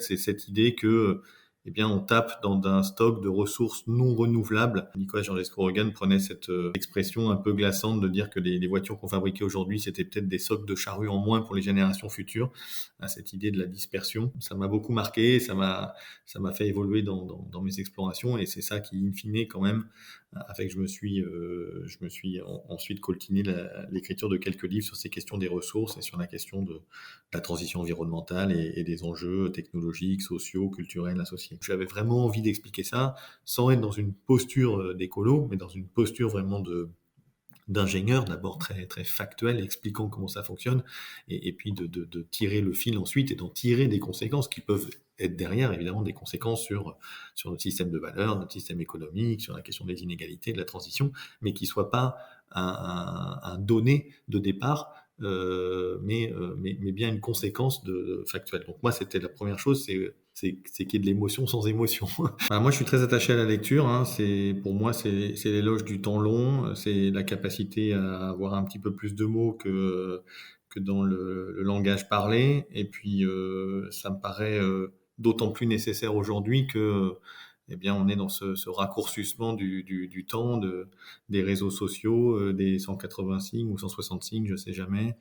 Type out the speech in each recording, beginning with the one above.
c'est cette idée que eh bien, on tape dans un stock de ressources non renouvelables. Nicolas Georgescu-Roegen prenait cette expression un peu glaçante de dire que les voitures qu'on fabriquait aujourd'hui, c'était peut-être des socs de charrues en moins pour les générations futures. Cette idée de la dispersion, ça m'a beaucoup marqué, ça m'a fait évoluer dans mes explorations, et c'est ça qui, in fine, quand même, a fait que je me suis ensuite coltiné l'écriture de quelques livres sur ces questions des ressources et sur la question de la transition environnementale et des enjeux technologiques, sociaux, culturels, associés. J'avais vraiment envie d'expliquer ça sans être dans une posture d'écolo, mais dans une posture vraiment d'ingénieur, d'abord très, très factuel, expliquant comment ça fonctionne, et puis de tirer le fil ensuite et d'en tirer des conséquences qui peuvent être derrière, évidemment, des conséquences sur notre système de valeurs, notre système économique, sur la question des inégalités, de la transition, mais qui ne soit pas un donné de départ, mais bien une conséquence factuelle. Donc moi, c'était la première chose, c'est qu'il y ait de l'émotion sans émotion. Alors moi, je suis très attaché à la lecture. Pour moi, c'est l'éloge du temps long, c'est la capacité à avoir un petit peu plus de mots que dans le langage parlé. Et puis, ça me paraît d'autant plus nécessaire aujourd'hui que eh bien, on est dans ce raccourcissement du temps, des réseaux sociaux, des 180 signes ou 160 signes, je sais jamais,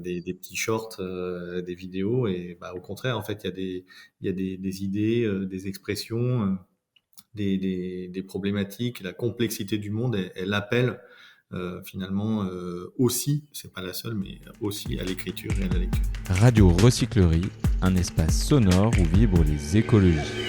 des petits shorts, des vidéos. Et au contraire, en fait, il y a des idées, des expressions, des problématiques, la complexité du monde, elle appelle finalement aussi, c'est pas la seule, mais aussi à l'écriture et à la lecture. Radio Recyclerie, un espace sonore où vibrent les écologies.